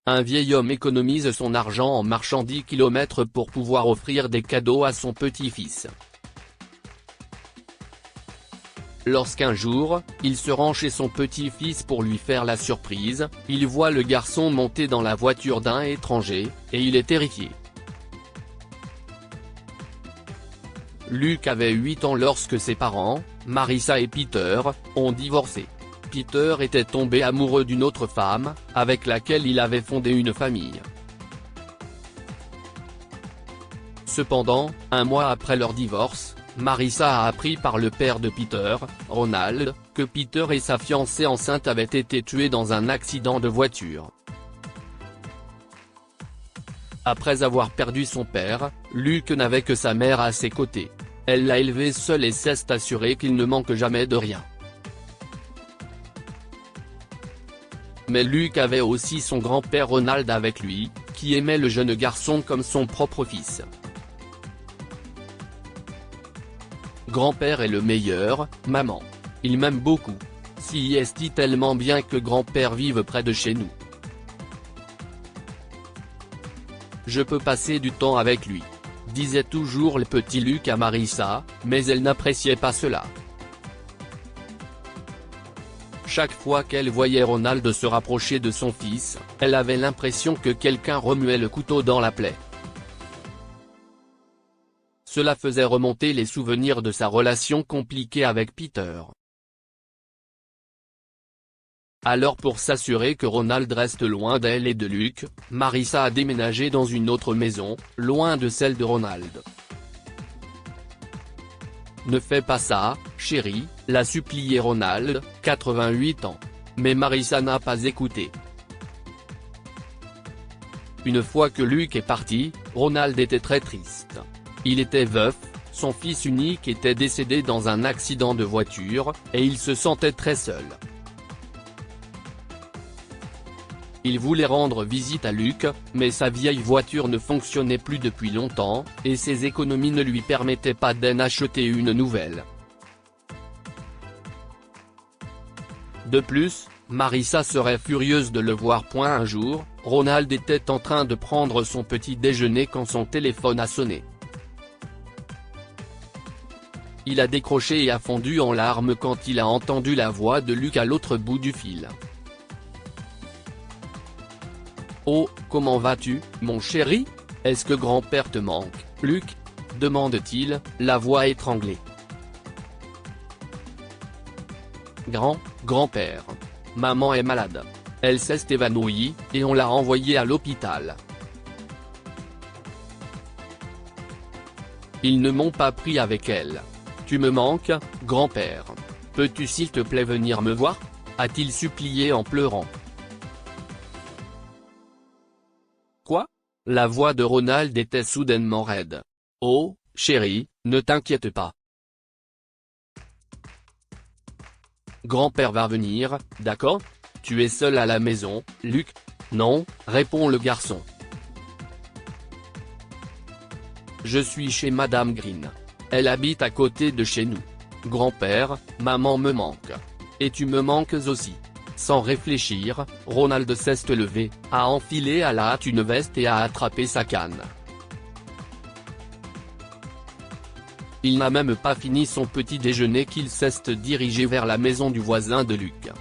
Un vieil homme économise son argent en marchant 10 km pour pouvoir offrir des cadeaux à son petit-fils. Lorsqu'un jour, il se rend chez son petit-fils pour lui faire la surprise, il voit le garçon monter dans la voiture d'un étranger, et il est terrifié. Luke avait 8 ans lorsque ses parents, Marissa et Peter, ont divorcé. Peter était tombé amoureux d'une autre femme, avec laquelle il avait fondé une famille. Cependant, un mois après leur divorce, Marissa a appris par le père de Peter, Ronald, que Peter et sa fiancée enceinte avaient été tués dans un accident de voiture. Après avoir perdu son père, Luke n'avait que sa mère à ses côtés. Elle l'a élevé seul et s'est assuré qu'il ne manque jamais de rien. Mais Luke avait aussi son grand-père Ronald avec lui, qui aimait le jeune garçon comme son propre fils. Grand-père est le meilleur, maman. Il m'aime beaucoup. Si est tellement bien que grand-père vive près de chez nous. Je peux passer du temps avec lui, disait toujours le petit Luke à Marissa, mais elle n'appréciait pas cela. Chaque fois qu'elle voyait Ronald se rapprocher de son fils, elle avait l'impression que quelqu'un remuait le couteau dans la plaie. Cela faisait remonter les souvenirs de sa relation compliquée avec Peter. Alors pour s'assurer que Ronald reste loin d'elle et de Luke, Marissa a déménagé dans une autre maison, loin de celle de Ronald. Ne fais pas ça, chérie, l'a supplié Ronald, 88 ans. Mais Marissa n'a pas écouté. Une fois que Luke est parti, Ronald était très triste. Il était veuf, son fils unique était décédé dans un accident de voiture, et il se sentait très seul. Il voulait rendre visite à Luke, mais sa vieille voiture ne fonctionnait plus depuis longtemps, et ses économies ne lui permettaient pas d'en acheter une nouvelle. De plus, Marissa serait furieuse de le voir. Un jour, Ronald était en train de prendre son petit déjeuner quand son téléphone a sonné. Il a décroché et a fondu en larmes quand il a entendu la voix de Luke à l'autre bout du fil. « Oh, comment vas-tu, mon chéri? Est-ce que grand-père te manque, Luke ?» demande-t-il, la voix étranglée. Grand-père. Maman est malade. Elle s'est évanouie, et on l'a renvoyée à l'hôpital. Ils ne m'ont pas pris avec elle. Tu me manques, grand-père. Peux-tu s'il te plaît venir me voir? A-t-il supplié en pleurant. Quoi? La voix de Ronald était soudainement raide. Oh, chérie, ne t'inquiète pas. Grand-père va venir, d'accord? Tu es seul à la maison, Luke? Non, répond le garçon. Je suis chez Madame Green. Elle habite à côté de chez nous. Grand-père, maman me manque. Et tu me manques aussi. Sans réfléchir, Ronald s'est levé, a enfilé à la hâte une veste et a attrapé sa canne. Il n'a même pas fini son petit déjeuner qu'il s'est dirigé vers la maison du voisin de Luke.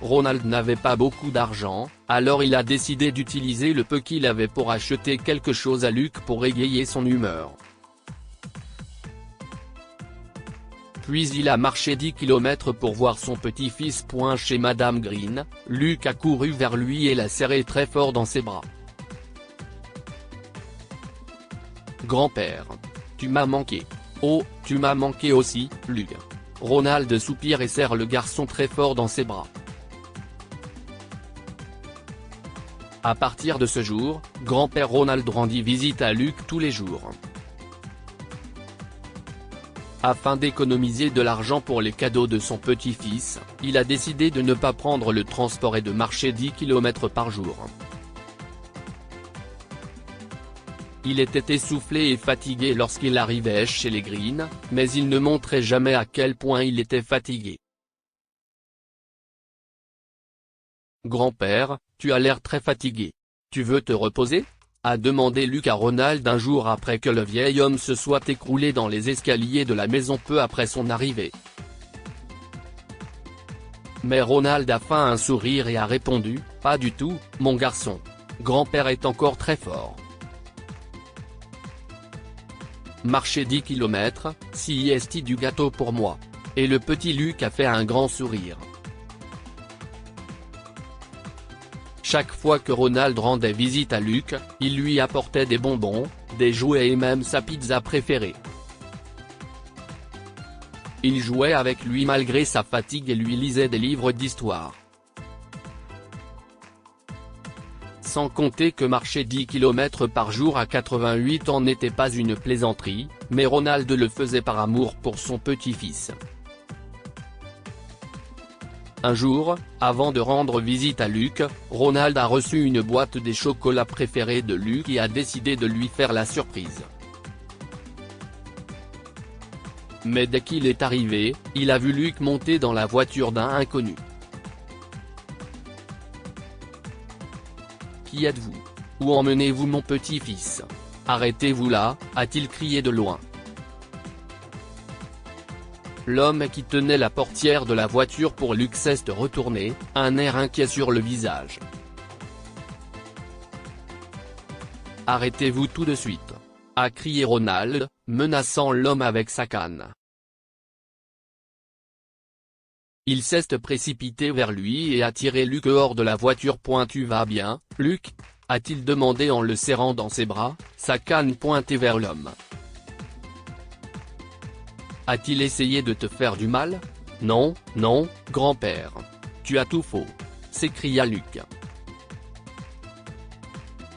Ronald n'avait pas beaucoup d'argent, alors il a décidé d'utiliser le peu qu'il avait pour acheter quelque chose à Luke pour égayer son humeur. Puis il a marché 10 km pour voir son petit-fils. Chez Madame Green, Luke a couru vers lui et l'a serré très fort dans ses bras. Grand-père. Tu m'as manqué. Oh, tu m'as manqué aussi, Luke. Ronald soupire et serre le garçon très fort dans ses bras. À partir de ce jour, grand-père Ronald rendit visite à Luke tous les jours. Afin d'économiser de l'argent pour les cadeaux de son petit-fils, il a décidé de ne pas prendre le transport et de marcher 10 km par jour. Il était essoufflé et fatigué lorsqu'il arrivait chez les Green, mais il ne montrait jamais à quel point il était fatigué. Grand-père, tu as l'air très fatigué. Tu veux te reposer ? A demandé Luc à Ronald un jour après que le vieil homme se soit écroulé dans les escaliers de la maison peu après son arrivée. Mais Ronald a feint un sourire et a répondu, « Pas du tout, mon garçon. Grand-père est encore très fort. Marcher 10 km, si est du gâteau pour moi. » Et le petit Luc a fait un grand sourire. Chaque fois que Ronald rendait visite à Luc, il lui apportait des bonbons, des jouets et même sa pizza préférée. Il jouait avec lui malgré sa fatigue et lui lisait des livres d'histoire. Sans compter que marcher 10 km par jour à 88 ans n'était pas une plaisanterie, mais Ronald le faisait par amour pour son petit-fils. Un jour, avant de rendre visite à Luc, Ronald a reçu une boîte des chocolats préférés de Luc et a décidé de lui faire la surprise. Mais dès qu'il est arrivé, il a vu Luc monter dans la voiture d'un inconnu. « Qui êtes-vous ? Où emmenez-vous mon petit-fils ? Arrêtez-vous là » a-t-il crié de loin. L'homme qui tenait la portière de la voiture pour Luc s'est retourné, un air inquiet sur le visage. « Arrêtez-vous tout de suite !» a crié Ronald, menaçant l'homme avec sa canne. Il s'est précipité vers lui et a tiré Luc hors de la voiture. « Tu vas bien, Luc ?» a-t-il demandé en le serrant dans ses bras, sa canne pointée vers l'homme. A-t-il essayé de te faire du mal ? Non, non, grand-père. Tu as tout faux, s'écria Luc.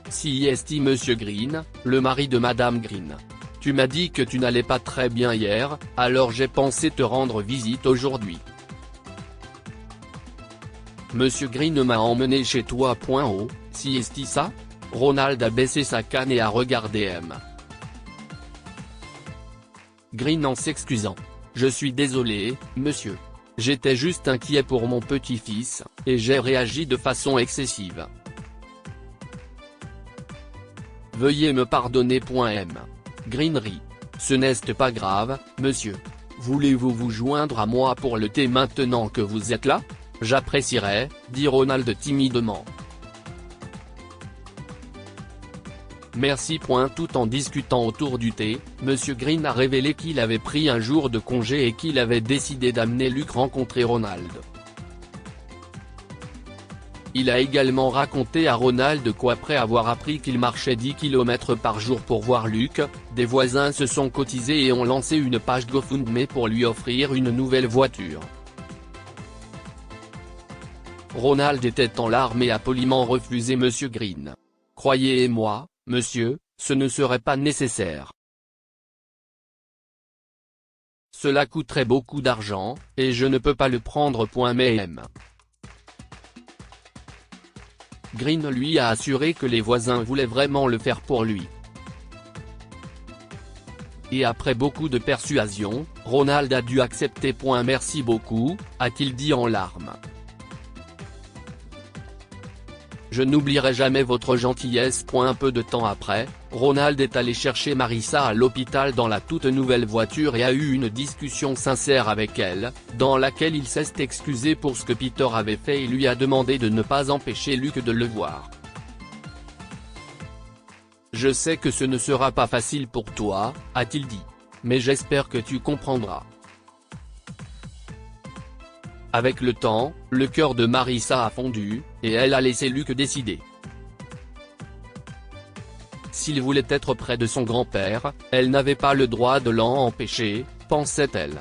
Si est Monsieur Green, le mari de Madame Green. Tu m'as dit que tu n'allais pas très bien hier, alors j'ai pensé te rendre visite aujourd'hui. Monsieur Green m'a emmené chez toi. Oh, si est ça ? Ronald a baissé sa canne et a regardé M. Green en s'excusant. « Je suis désolé, monsieur. J'étais juste inquiet pour mon petit-fils, et j'ai réagi de façon excessive. Veuillez me pardonner. M. Green rit. « Ce n'est pas grave, monsieur. Voulez-vous vous joindre à moi pour le thé maintenant que vous êtes là ? J'apprécierais, » dit Ronald timidement. Merci. Tout en discutant autour du thé, Monsieur Green a révélé qu'il avait pris un jour de congé et qu'il avait décidé d'amener Luc rencontrer Ronald. Il a également raconté à Ronald qu'après avoir appris qu'il marchait 10 km par jour pour voir Luc, des voisins se sont cotisés et ont lancé une page GoFundMe pour lui offrir une nouvelle voiture. Ronald était en larmes et a poliment refusé Monsieur Green. « Croyez-moi, monsieur, ce ne serait pas nécessaire. Cela coûterait beaucoup d'argent, et je ne peux pas le prendre. » Mais M. Green lui a assuré que les voisins voulaient vraiment le faire pour lui. Et après beaucoup de persuasion, Ronald a dû accepter. Merci beaucoup, a-t-il dit en larmes. Je n'oublierai jamais votre gentillesse. Un peu de temps après, Ronald est allé chercher Marissa à l'hôpital dans la toute nouvelle voiture et a eu une discussion sincère avec elle, dans laquelle il s'est excusé pour ce que Peter avait fait et lui a demandé de ne pas empêcher Luc de le voir. Je sais que ce ne sera pas facile pour toi, a-t-il dit. Mais j'espère que tu comprendras. Avec le temps, le cœur de Marissa a fondu, et elle a laissé Luc décider. S'il voulait être près de son grand-père, elle n'avait pas le droit de l'en empêcher, pensait-elle.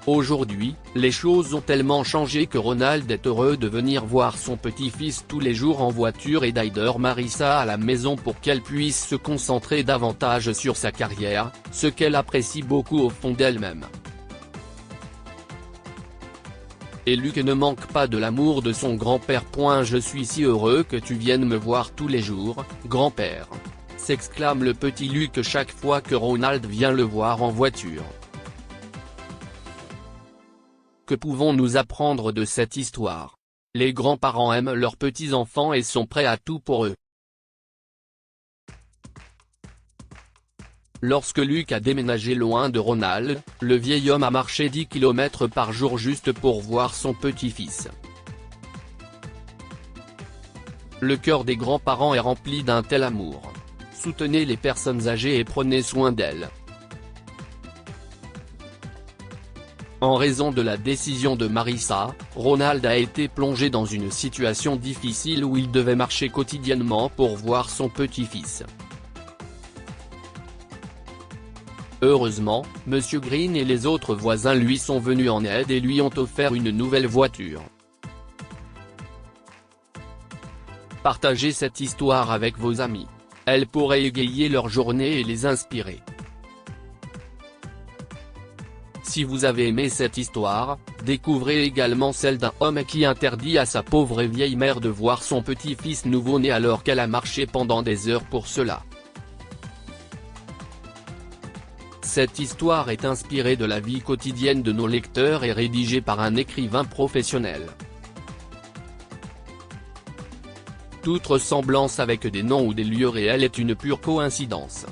Aujourd'hui, les choses ont tellement changé que Ronald est heureux de venir voir son petit-fils tous les jours en voiture et d'aider Marissa à la maison pour qu'elle puisse se concentrer davantage sur sa carrière, ce qu'elle apprécie beaucoup au fond d'elle-même. Et Luc ne manque pas de l'amour de son grand-père. Je suis si heureux que tu viennes me voir tous les jours, grand-père, s'exclame le petit Luc chaque fois que Ronald vient le voir en voiture. Que pouvons-nous apprendre de cette histoire? Les grands-parents aiment leurs petits-enfants et sont prêts à tout pour eux. Lorsque Luc a déménagé loin de Ronald, le vieil homme a marché 10 km par jour juste pour voir son petit-fils. Le cœur des grands-parents est rempli d'un tel amour. Soutenez les personnes âgées et prenez soin d'elles. En raison de la décision de Marissa, Ronald a été plongé dans une situation difficile où il devait marcher quotidiennement pour voir son petit-fils. Heureusement, Monsieur Green et les autres voisins lui sont venus en aide et lui ont offert une nouvelle voiture. Partagez cette histoire avec vos amis. Elle pourrait égayer leur journée et les inspirer. Si vous avez aimé cette histoire, découvrez également celle d'un homme qui interdit à sa pauvre vieille mère de voir son petit-fils nouveau-né alors qu'elle a marché pendant des heures pour cela. Cette histoire est inspirée de la vie quotidienne de nos lecteurs et rédigée par un écrivain professionnel. Toute ressemblance avec des noms ou des lieux réels est une pure coïncidence.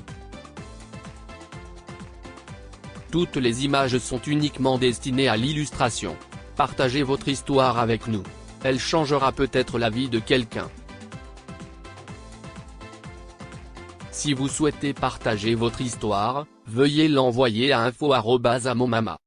Toutes les images sont uniquement destinées à l'illustration. Partagez votre histoire avec nous. Elle changera peut-être la vie de quelqu'un. Si vous souhaitez partager votre histoire, veuillez l'envoyer à info@amomama.com.